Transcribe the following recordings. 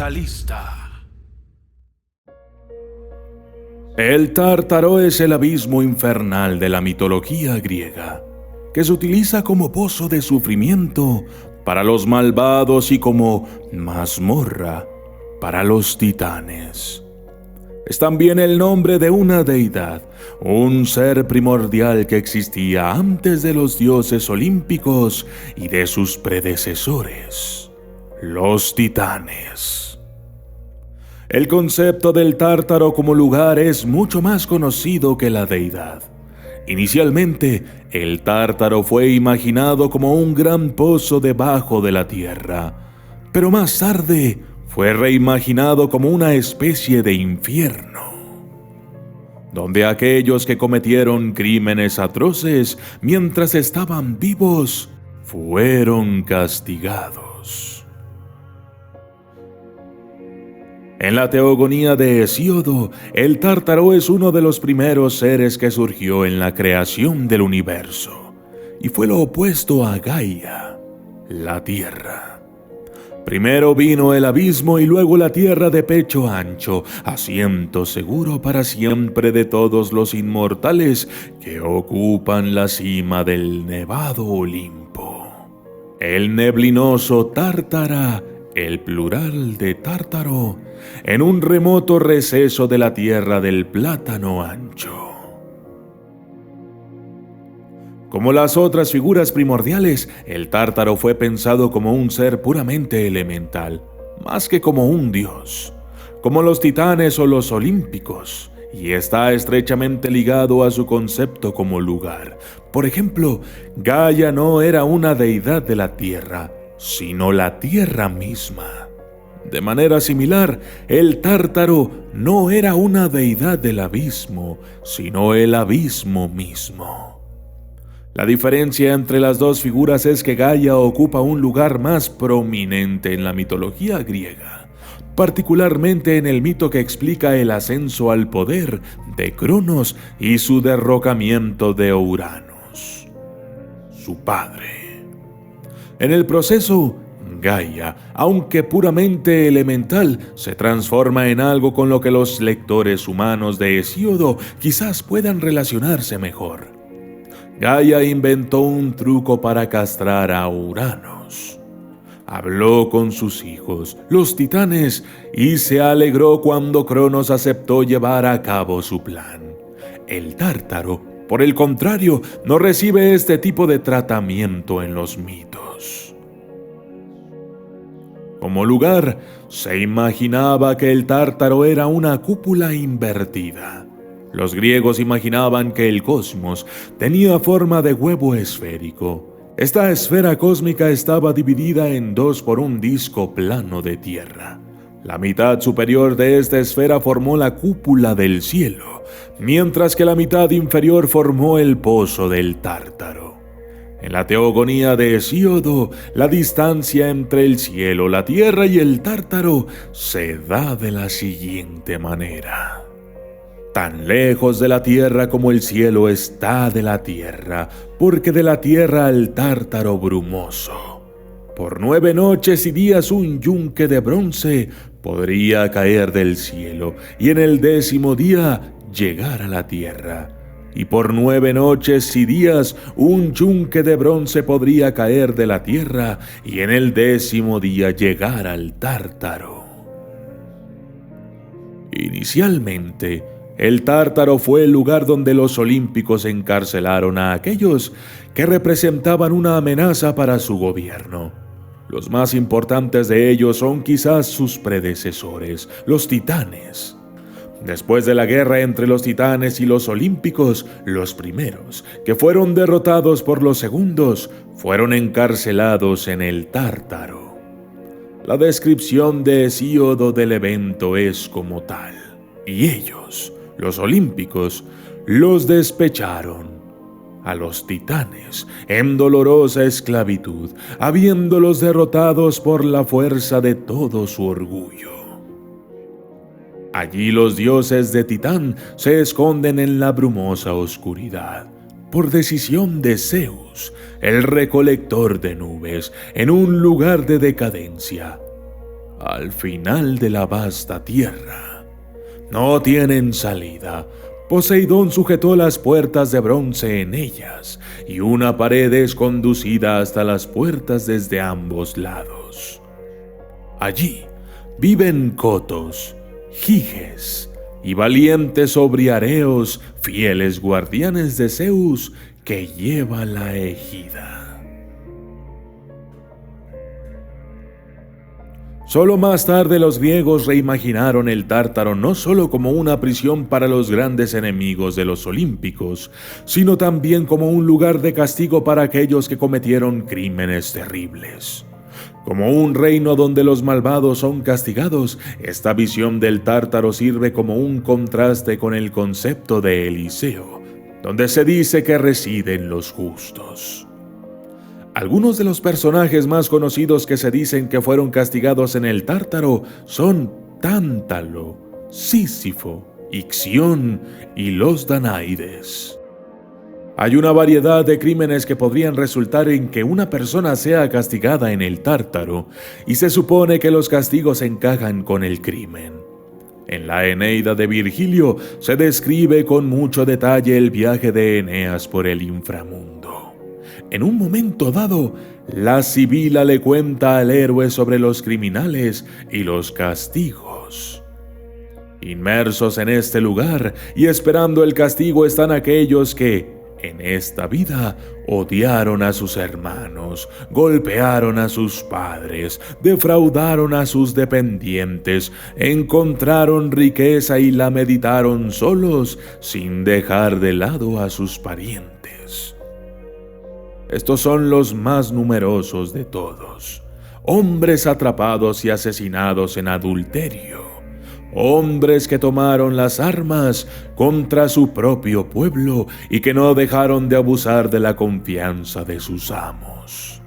Mentalista. El Tártaro es el abismo infernal de la mitología griega, que se utiliza como pozo de sufrimiento para los malvados y como mazmorra para los titanes. Es también el nombre de una deidad, un ser primordial que existía antes de los dioses olímpicos y de sus predecesores, los titanes. El concepto del Tártaro como lugar es mucho más conocido que la deidad. Inicialmente, el Tártaro fue imaginado como un gran pozo debajo de la tierra, pero más tarde fue reimaginado como una especie de infierno, donde aquellos que cometieron crímenes atroces mientras estaban vivos fueron castigados. En la teogonía de Hesíodo, el Tártaro es uno de los primeros seres que surgió en la creación del universo, y fue lo opuesto a Gaia, la tierra. Primero vino el abismo y luego la tierra de pecho ancho, asiento seguro para siempre de todos los inmortales que ocupan la cima del nevado Olimpo. El neblinoso Tártara, el plural de Tártaro, en un remoto receso de la tierra del plátano ancho. Como las otras figuras primordiales, el Tártaro fue pensado como un ser puramente elemental, más que como un dios, como los titanes o los olímpicos, y está estrechamente ligado a su concepto como lugar. Por ejemplo, Gaia no era una deidad de la tierra, sino la tierra misma. De manera similar, el Tártaro no era una deidad del abismo, sino el abismo mismo. La diferencia entre las dos figuras es que Gaia ocupa un lugar más prominente en la mitología griega, particularmente en el mito que explica el ascenso al poder de Cronos y su derrocamiento de Uranos, su padre. En el proceso, Gaia, aunque puramente elemental, se transforma en algo con lo que los lectores humanos de Hesíodo quizás puedan relacionarse mejor. Gaia inventó un truco para castrar a Uranos. Habló con sus hijos, los titanes, y se alegró cuando Cronos aceptó llevar a cabo su plan. El Tártaro, por el contrario, no recibe este tipo de tratamiento en los mitos. Como lugar, se imaginaba que el Tártaro era una cúpula invertida. Los griegos imaginaban que el cosmos tenía forma de huevo esférico. Esta esfera cósmica estaba dividida en dos por un disco plano de tierra. La mitad superior de esta esfera formó la cúpula del cielo, mientras que la mitad inferior formó el pozo del Tártaro. En la teogonía de Hesíodo, la distancia entre el cielo, la tierra y el Tártaro se da de la siguiente manera. Tan lejos de la tierra como el cielo está de la tierra, porque de la tierra al Tártaro brumoso. Por 9 noches y días un yunque de bronce podría caer del cielo, y en el 10º día llegar a la tierra. Y por 9 noches y días un yunque de bronce podría caer de la tierra, y en el 10º día llegar al Tártaro. Inicialmente, el Tártaro fue el lugar donde los olímpicos encarcelaron a aquellos que representaban una amenaza para su gobierno. Los más importantes de ellos son quizás sus predecesores, los titanes. Después de la guerra entre los titanes y los olímpicos, los primeros, que fueron derrotados por los segundos, fueron encarcelados en el Tártaro. La descripción de Hesíodo del evento es como tal, y ellos, los olímpicos, los despecharon a los titanes en dolorosa esclavitud, habiéndolos derrotados por la fuerza de todo su orgullo. Allí los dioses de Titán se esconden en la brumosa oscuridad, por decisión de Zeus, el recolector de nubes, en un lugar de decadencia. al final de la vasta tierra. No tienen salida. Poseidón sujetó las puertas de bronce en ellas, y una pared es conducida hasta las puertas desde ambos lados. Allí viven cotos, giges y valientes sobriareos, fieles guardianes de Zeus que lleva la égida. Solo más tarde los griegos reimaginaron el Tártaro no solo como una prisión para los grandes enemigos de los olímpicos, sino también como un lugar de castigo para aquellos que cometieron crímenes terribles. Como un reino donde los malvados son castigados, esta visión del Tártaro sirve como un contraste con el concepto de Eliseo, donde se dice que residen los justos. Algunos de los personajes más conocidos que se dicen que fueron castigados en el Tártaro son Tántalo, Sísifo, Ixión y los Danaides. Hay una variedad de crímenes que podrían resultar en que una persona sea castigada en el Tártaro, y se supone que los castigos encajan con el crimen. En la Eneida de Virgilio se describe con mucho detalle el viaje de Eneas por el inframundo. En un momento dado, la Sibila le cuenta al héroe sobre los criminales y los castigos. Inmersos en este lugar y esperando el castigo están aquellos que, en esta vida, odiaron a sus hermanos, golpearon a sus padres, defraudaron a sus dependientes, encontraron riqueza y la meditaron solos sin dejar de lado a sus parientes. Estos son los más numerosos de todos, hombres atrapados y asesinados en adulterio, hombres que tomaron las armas contra su propio pueblo y que no dejaron de abusar de la confianza de sus amos.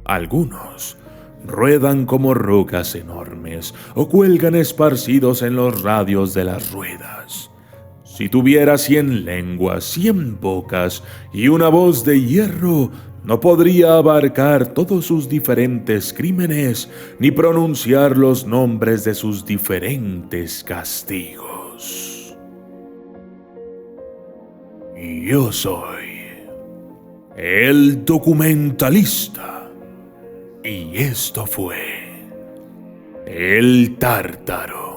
Algunos ruedan como rocas enormes o cuelgan esparcidos en los radios de las ruedas. Si tuviera 100 lenguas, 100 bocas y una voz de hierro, no podría abarcar todos sus diferentes crímenes ni pronunciar los nombres de sus diferentes castigos. Yo soy el documentalista y esto fue el Tártaro.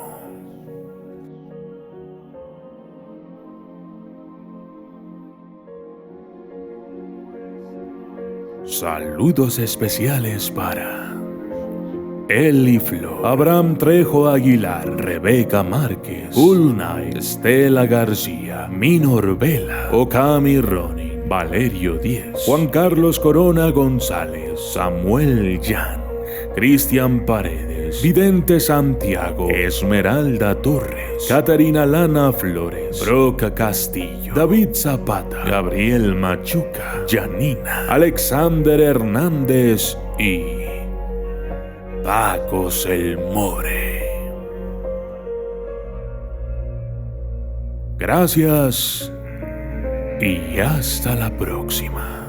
Saludos especiales para Eli Flo, Abraham Trejo Aguilar, Rebeca Márquez, Ulnay, Estela García, Minor Vela, Okami Roni, Valerio Díez, Juan Carlos Corona González, Samuel Yang, Cristian Paredes, Vidente Santiago, Esmeralda Torres, Catarina Lana Flores, Broca Castillo, David Zapata, Gabriel Machuca, Janina, Alexander Hernández y Pacos el More. Gracias y hasta la próxima.